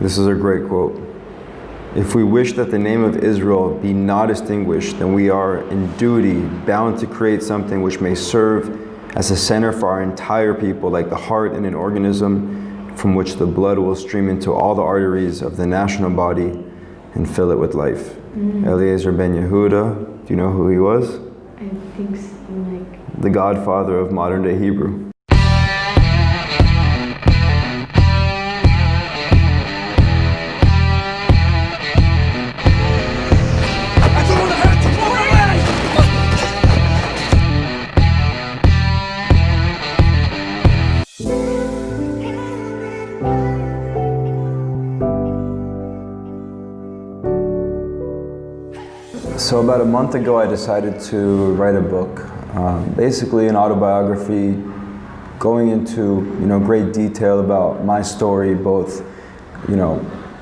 This is a great quote. If we wish that the name of Israel be not extinguished, then we are in duty bound to create something which may serve as a center for our entire people, like the heart in an organism from which the blood will stream into all the arteries of the national body and fill it with life. Eliezer ben Yehuda, do you know who he was? I think so, the godfather of modern day Hebrew. So about a month ago, I decided to write a book, basically an autobiography, going into great detail about my story, both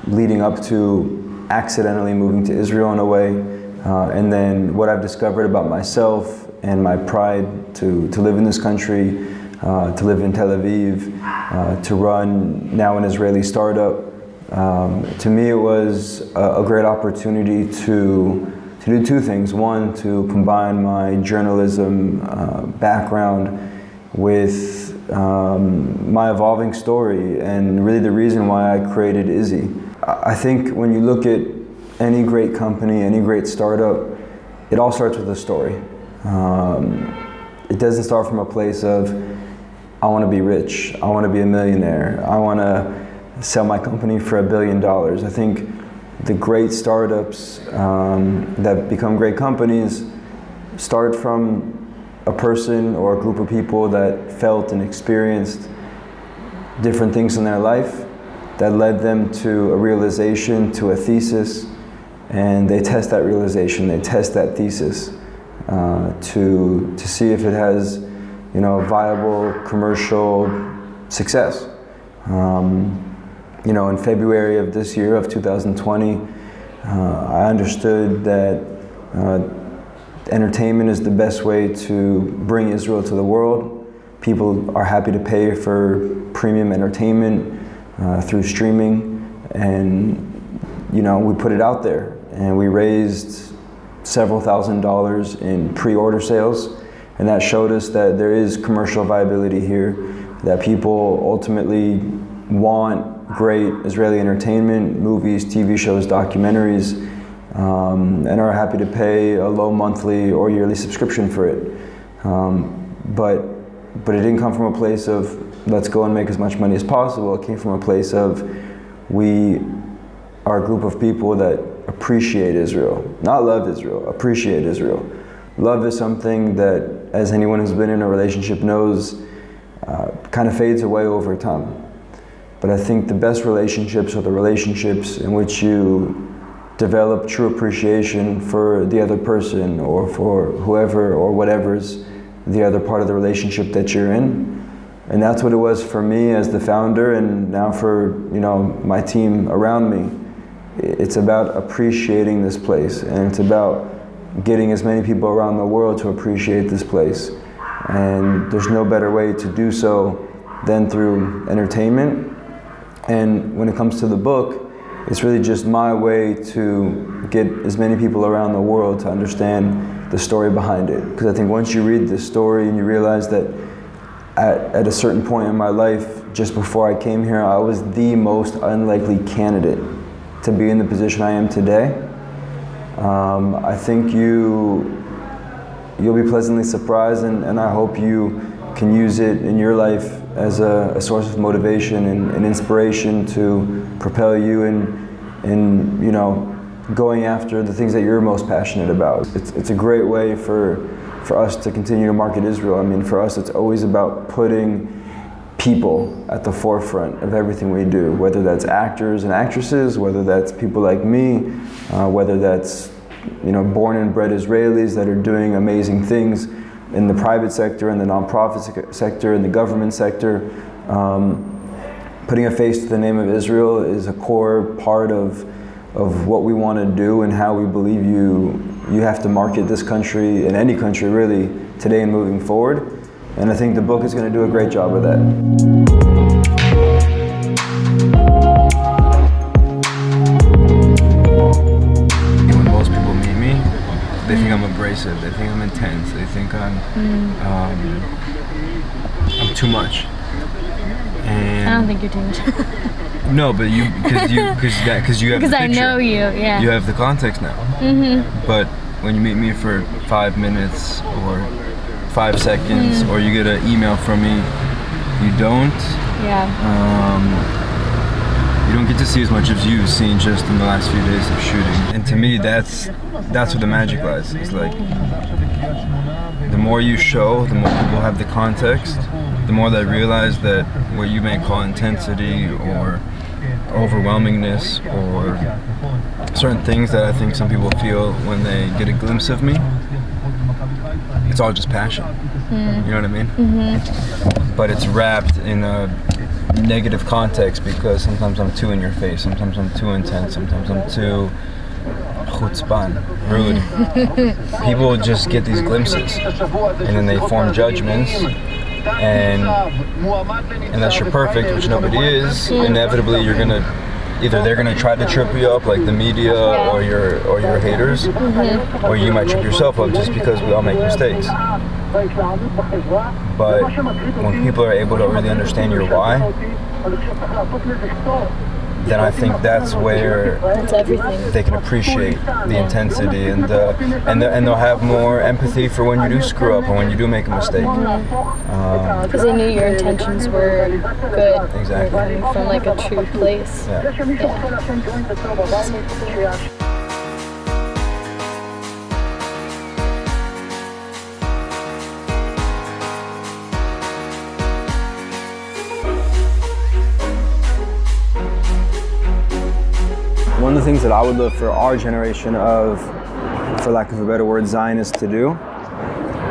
leading up to accidentally moving to Israel in a way, and then what I've discovered about myself and my pride to live in this country, to live in Tel Aviv, to run now an Israeli startup. To me, it was a great opportunity to do two things. One, to combine my journalism background with my evolving story and really the reason why I created IZZY. I think when you look at any great company, any great startup, it all starts with a story. It doesn't start from a place of, I want to be rich, I want to be a millionaire, I want to sell my company for $1 billion. I think the great startups that become great companies start from a person or a group of people that felt and experienced different things in their life that led them to a realization, to a thesis, and they test that realization, they test that thesis to see if it has viable commercial success. In February of this year, of 2020, I understood that entertainment is the best way to bring Israel to the world. People are happy to pay for premium entertainment through streaming, and we put it out there, and we raised several $1,000s in pre-order sales, and that showed us that there is commercial viability here, that people ultimately want great Israeli entertainment, movies, TV shows, documentaries, and are happy to pay a low monthly or yearly subscription for it. But it didn't come from a place of, let's go and make as much money as possible. It came from a place of, we are a group of people that appreciate Israel. Not love Israel, appreciate Israel. Love is something that, as anyone who's been in a relationship knows, kind of fades away over time. But I think the best relationships are the relationships in which you develop true appreciation for the other person, or for whoever or whatever's the other part of the relationship that you're in. And that's what it was for me as the founder, and now for my team around me. It's about appreciating this place, and it's about getting as many people around the world to appreciate this place. And there's no better way to do so than through entertainment. And when it comes to the book, it's really just my way to get as many people around the world to understand the story behind it. Because I think once you read this story and you realize that at a certain point in my life, just before I came here, I was the most unlikely candidate to be in the position I am today. I think you'll be pleasantly surprised, and I hope you can use it in your life as a source of motivation and inspiration to propel you in going after the things that you're most passionate about. It's a great way for us to continue to market Israel. I mean, for us, it's always about putting people at the forefront of everything we do, whether that's actors and actresses, whether that's people like me, whether that's born and bred Israelis that are doing amazing things in the private sector, in the nonprofit sector, in the government sector. Putting a face to the name of Israel is a core part of what we want to do and how we believe you have to market this country, and any country really, today and moving forward. And I think the book is going to do a great job of that. intense. They think I'm too much. And I don't think you're too much. no, but because you have because the I picture. know you, yeah. You have the context now. But when you meet me for 5 minutes or 5 seconds, or you get an email from me, you don't. Yeah. You don't get to see as much as you've seen just in the last few days of shooting. And to me, that's where the magic lies. It's like the more you show, the more people have the context, the more they realize that what you may call intensity or overwhelmingness or certain things that I think some people feel when they get a glimpse of me, it's all just passion. You know what I mean? But it's wrapped in a negative context because sometimes I'm too in your face, sometimes I'm too intense, sometimes I'm too chutzpan, rude. People just get these glimpses and then they form judgments, and unless you're perfect, which nobody is, inevitably you're gonna they're gonna try to trip you up, like the media or your haters, or you might trip yourself up just because we all make mistakes. But when people are able to really understand your why, then I think that's where they can appreciate the intensity and they'll have more empathy for when you do screw up or when you do make a mistake. Because they knew your intentions were good. Exactly. From like a true place. Yeah. One of the things that I would love for our generation of, for lack of a better word, Zionists to do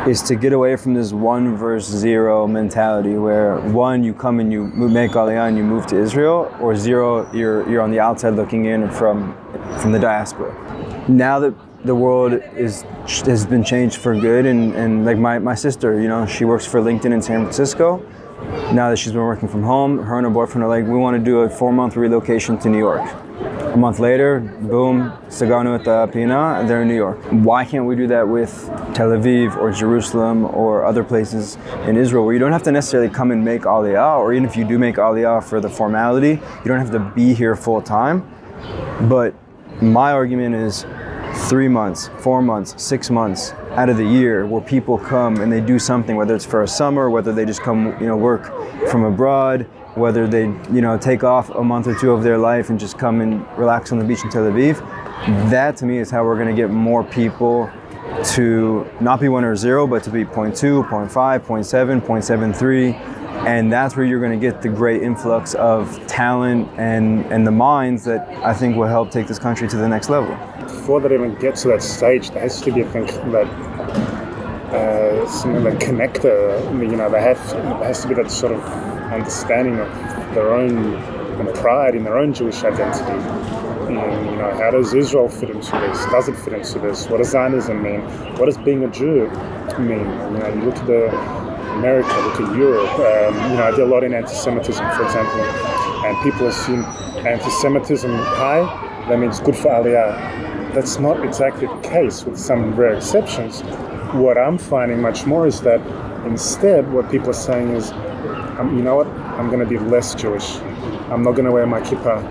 is to get away from this 1 versus 0 mentality where 1, you come and you make Aliyah and you move to Israel, or 0, you're on the outside looking in from the diaspora. Now that the world has been changed for good, and like my sister, she works for LinkedIn in San Francisco. Now that she's been working from home, her and her boyfriend are like, we want to do a 4-month relocation to New York. A month later, boom, Saganu at the Pina, they're in New York. Why can't we do that with Tel Aviv or Jerusalem or other places in Israel where you don't have to necessarily come and make Aliyah, or even if you do make Aliyah for the formality, you don't have to be here full time. But my argument is 3 months, 4 months, 6 months out of the year where people come and they do something, whether it's for a summer, whether they just come, work from abroad, whether they, take off a month or 2 of their life and just come and relax on the beach in Tel Aviv. That to me is how we're going to get more people to not be 1 or 0, but to be 0.2, 0.5, 0.7, 0.73. And that's where you're going to get the great influx of talent and the minds that I think will help take this country to the next level. Before that even gets to that stage, there has to be, I think, that something like connector. There has to be that sort of understanding of their own and pride in their own Jewish identity. And, how does Israel fit into this? Does it fit into this? What does Zionism mean? What does being a Jew mean? You look at America, look at Europe. I did a lot in anti-Semitism, for example, and people assume anti-Semitism high, that means good for Aliyah. That's not exactly the case, with some rare exceptions. What I'm finding much more is that instead what people are saying is, you know what, I'm going to be less Jewish. I'm not going to wear my kippah.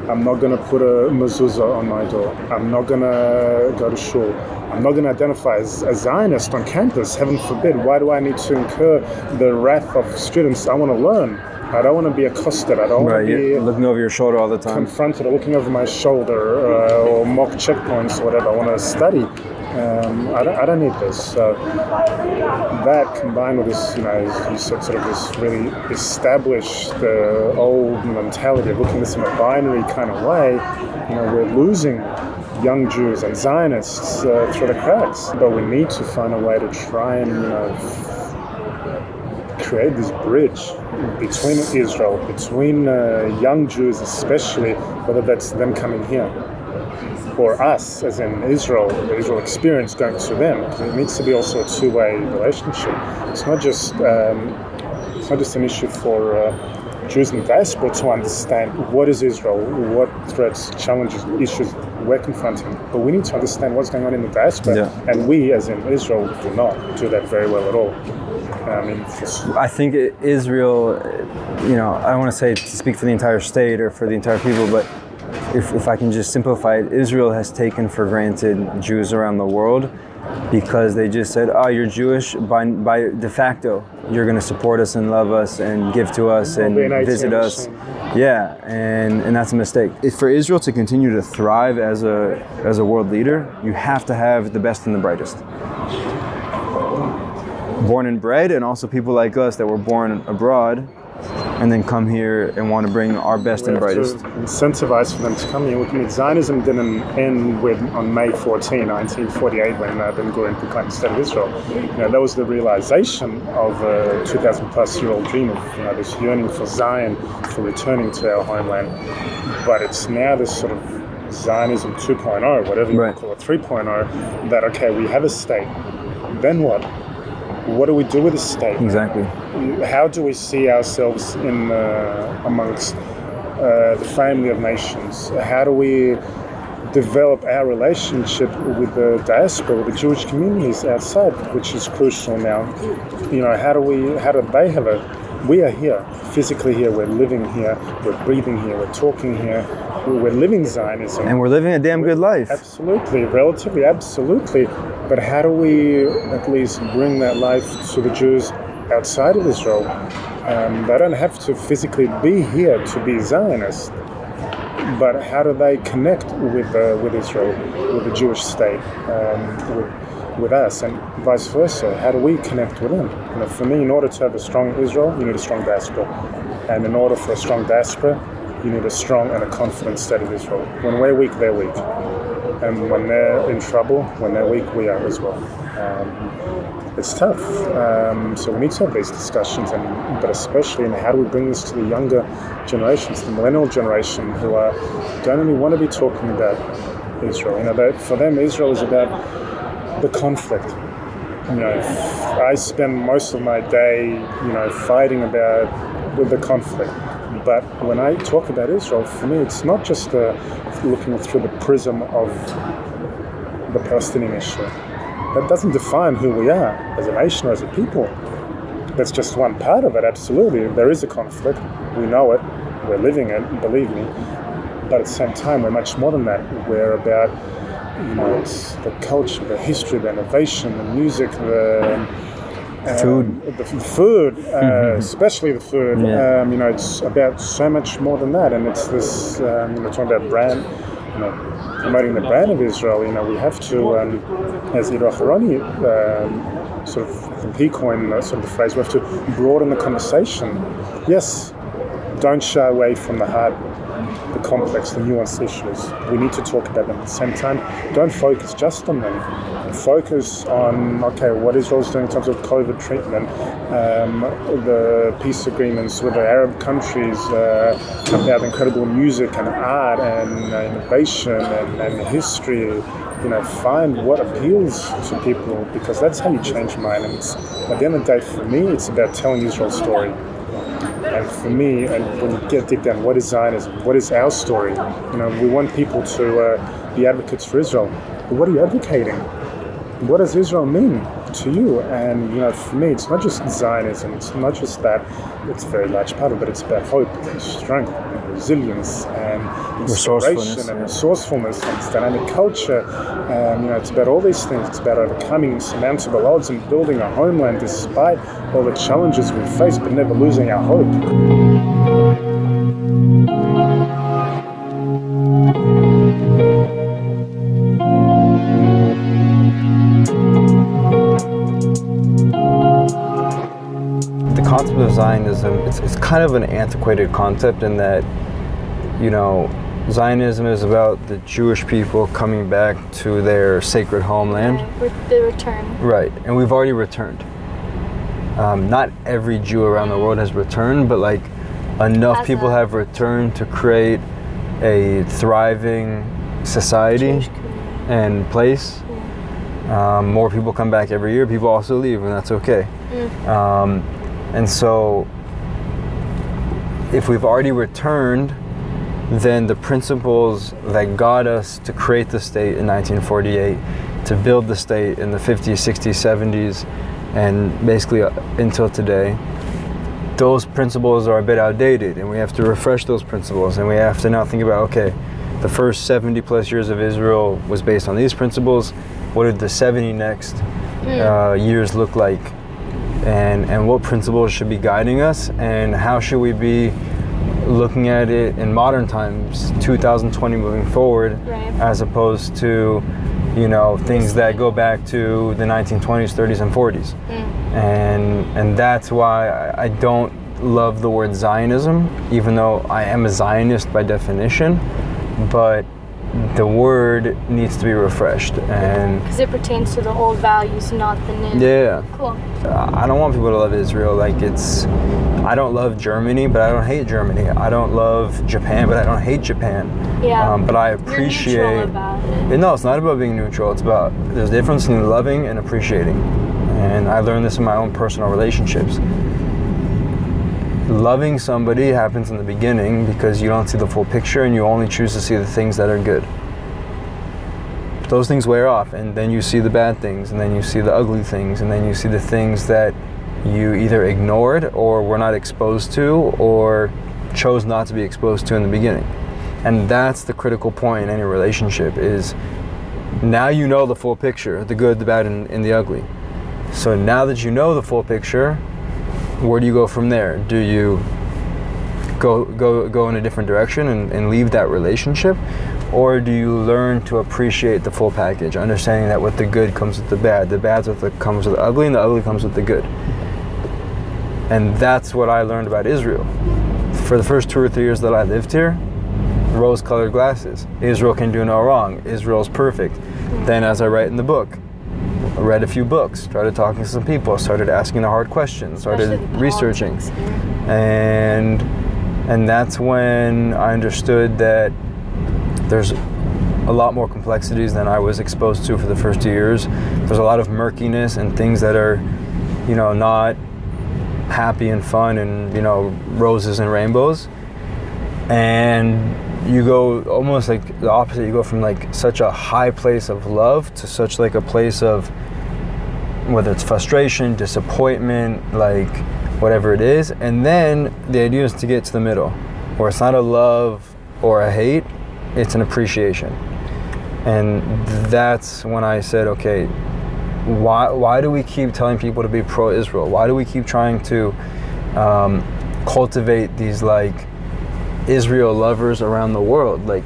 I'm not going to put a mezuzah on my door. I'm not going to go to shul. I'm not going to identify as a Zionist on campus, heaven forbid. Why do I need to incur the wrath of students? I want to learn. I don't want to be accosted. I don't want to be looking over your shoulder all the time. Confronted or looking over my shoulder or mock checkpoints or whatever. I want to study. I don't need this. So that combined with this, as you said, sort of this really established old mentality of looking at this in a binary kind of way, we're losing young Jews and Zionists through the cracks. But we need to find a way to try and, create this bridge between Israel, between young Jews especially, whether that's them coming here, or us, as in Israel, the Israel experience going to them. It needs to be also a two-way relationship. It's not just an issue for Jews in the diaspora to understand what is Israel, what threats, challenges, issues we're confronting. But we need to understand what's going on in the diaspora, and we, as in Israel, do not do that very well at all. I think Israel, I don't want to say to speak for the entire state or for the entire people, but if I can just simplify it, Israel has taken for granted Jews around the world because they just said, oh, you're Jewish, by de facto, you're going to support us and love us and give to us and visit us. Yeah, and that's a mistake. For Israel to continue to thrive as a world leader, you have to have the best and the brightest. Born and bred, and also people like us that were born abroad and then come here and want to bring our best and brightest. To incentivize for them to come here. Zionism didn't end on May 14, 1948, when Ben Gurion proclaimed the State of Israel. That was the realization of a 2,000-plus-year-old dream of this yearning for Zion, for returning to our homeland. But it's now this sort of Zionism 2.0, whatever you want to call it, 3.0, that, okay, we have a state, then what? What do we do with the state? Exactly. How do we see ourselves in amongst the family of nations? How do we develop our relationship with the diaspora, with the Jewish communities outside, which is crucial now? How do they have we are here, physically here, we're living here, we're breathing here, we're talking here, we're living Zionism. And we're living a damn good life. Absolutely, relatively, absolutely. But how do we at least bring that life to the Jews outside of Israel? They don't have to physically be here to be Zionists. But how do they connect with Israel, with the Jewish state, with us, and vice versa? How do we connect with them? For me, in order to have a strong Israel, you need a strong diaspora. And in order for a strong diaspora, you need a strong and a confident state of Israel. When we're weak, they're weak. And when they're in trouble, when they're weak, we are as well. It's tough. So we need to have these discussions, but especially in how do we bring this to the younger generations, the millennial generation, who don't only want to be talking about Israel. For them, Israel is about the conflict. I spend most of my day, fighting about the conflict. But when I talk about Israel, for me, it's not just looking through the prism of the Palestinian issue. That doesn't define who we are as a nation or as a people. That's just one part of it, absolutely. There is a conflict. We know it. We're living it, believe me. But at the same time, we're much more than that. We're about, it's the culture, the history, the innovation, the music, the food, especially the food. Yeah. It's about so much more than that. And it's this, talking about brand, promoting the brand of Israel. We have to, as Ido Haroni, sort of, he coined sort of the phrase, we have to broaden the conversation. Yes, don't shy away from the hard, the complex, the nuanced issues. We need to talk about them at the same time. Don't focus just on them. Focus on, what Israel's doing in terms of COVID treatment, the peace agreements with the Arab countries, about incredible music and art and innovation and history. Find what appeals to people, because that's how you change mind. And at the end of the day, for me, it's about telling Israel's story. And for me, and when you get deep down, what is Zionism? What is our story? We want people to be advocates for Israel. But what are you advocating? What does Israel mean to you? And for me, it's not just Zionism. It's not just that. It's a very large part of it. It's about hope and strength and resilience and inspiration and resourcefulness and it's dynamic culture. It's about all these things. It's about overcoming insurmountable odds and building a homeland despite all the challenges we face, but never losing our hope. The concept of Zionism, it's kind of an antiquated concept in that, Zionism is about the Jewish people coming back to their sacred homeland. With the return. Right, and we've already returned. Not every Jew around the world has returned, but enough people have returned to create a thriving society and place. Yeah. More people come back every year. People also leave, and that's okay. And so if we've already returned, then the principles that got us to create the state in 1948, to build the state in the 50s, 60s, 70s, and basically until today, those principles are a bit outdated, and we have to refresh those principles, and we have to now think about, okay, the first 70 plus years of Israel was based on these principles. What did the 70 next years look like? And what principles should be guiding us, and how should we be looking at it in modern times, 2020 moving forward, as opposed to, you know, things that go back to the 1920s, 30s, and 40s. And that's why I don't love the word Zionism, even though I am a Zionist by definition, but the word needs to be refreshed. And because it pertains to the old values, not the new. Yeah. Cool. I don't want people to love Israel. Like, I don't love Germany, but I don't hate Germany. I don't love Japan, but I don't hate Japan. Yeah. But I appreciate. You're neutral about it. No, it's not about being neutral. It's about, there's a difference between loving and appreciating. And I learned this in my own personal relationships. Loving somebody happens in the beginning because you don't see the full picture and you only choose to see the things that are good. Those things wear off, and then you see the bad things, and then you see the ugly things, and then you see the things that you either ignored or were not exposed to or chose not to be exposed to in the beginning. And that's the critical point in any relationship, is now you know the full picture, the good, the bad, and the ugly. So now that you know the full picture, where do you go from there? Do you go in a different direction and leave that relationship? Or do you learn to appreciate the full package, understanding that with the good comes with the bad comes with the ugly, and the ugly comes with the good? And that's what I learned about Israel. For the first 2 or 3 years that I lived here, rose-colored glasses. Israel can do no wrong. Israel's perfect. Then, as I write in the book, I read a few books, started talking to some people, started asking the hard questions, started researching. And that's when I understood that there's a lot more complexities than I was exposed to for the first 2 years. There's a lot of murkiness and things that are, you know, not happy and fun and, you know, roses and rainbows. And you go almost like the opposite. You go from like such a high place of love to such like a place of, whether it's frustration, disappointment, like whatever it is. And then the idea is to get to the middle, where it's not a love or a hate, it's an appreciation. And that's when I said, okay, why do we keep telling people to be pro-Israel? Why do we keep trying to cultivate these like Israel lovers around the world? Like,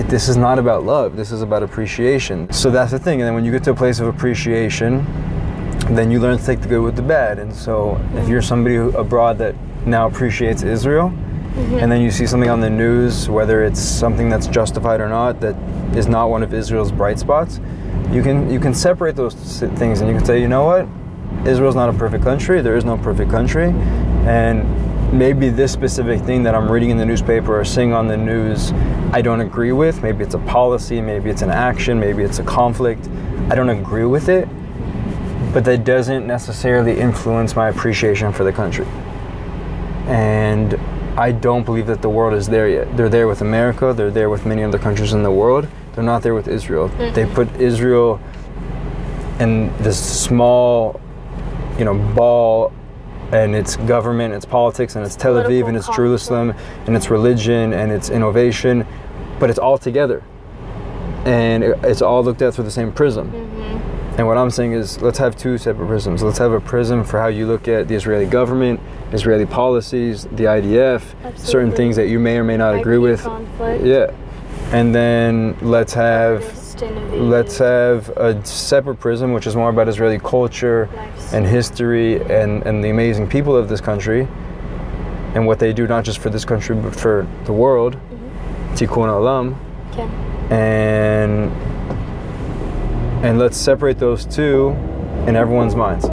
this is not about love, this is about appreciation. So that's the thing. And then when you get to a place of appreciation, then you learn to take the good with the bad. And so if you're somebody abroad that now appreciates Israel, and then you see something on the news, whether it's something that's justified or not, that is not one of Israel's bright spots, you can separate those things, and you can say, you know what, Israel's not a perfect country, there is no perfect country, and maybe this specific thing that I'm reading in the newspaper or seeing on the news I don't agree with. Maybe it's a policy, maybe it's an action, maybe it's a conflict. I don't agree with it, but that doesn't necessarily influence my appreciation for the country. And I don't believe that the world is there yet. They're there with America, they're there with many other countries in the world. They're not there with Israel. They put Israel in this small, you know, ball, and its government, its politics, and its Tel Aviv, and its Jerusalem, and its religion, and its innovation, but it's all together. And it's all looked at through the same prism. And what I'm saying is, let's have two separate prisms. Let's have a prism for how you look at the Israeli government, Israeli policies, the IDF, certain things that you may or may not agree with. Conflict. Yeah. And then let's have a separate prism, which is more about Israeli culture and history and the amazing people of this country and what they do, not just for this country, but for the world. Tikkun Olam. Okay. And let's separate those two in everyone's minds.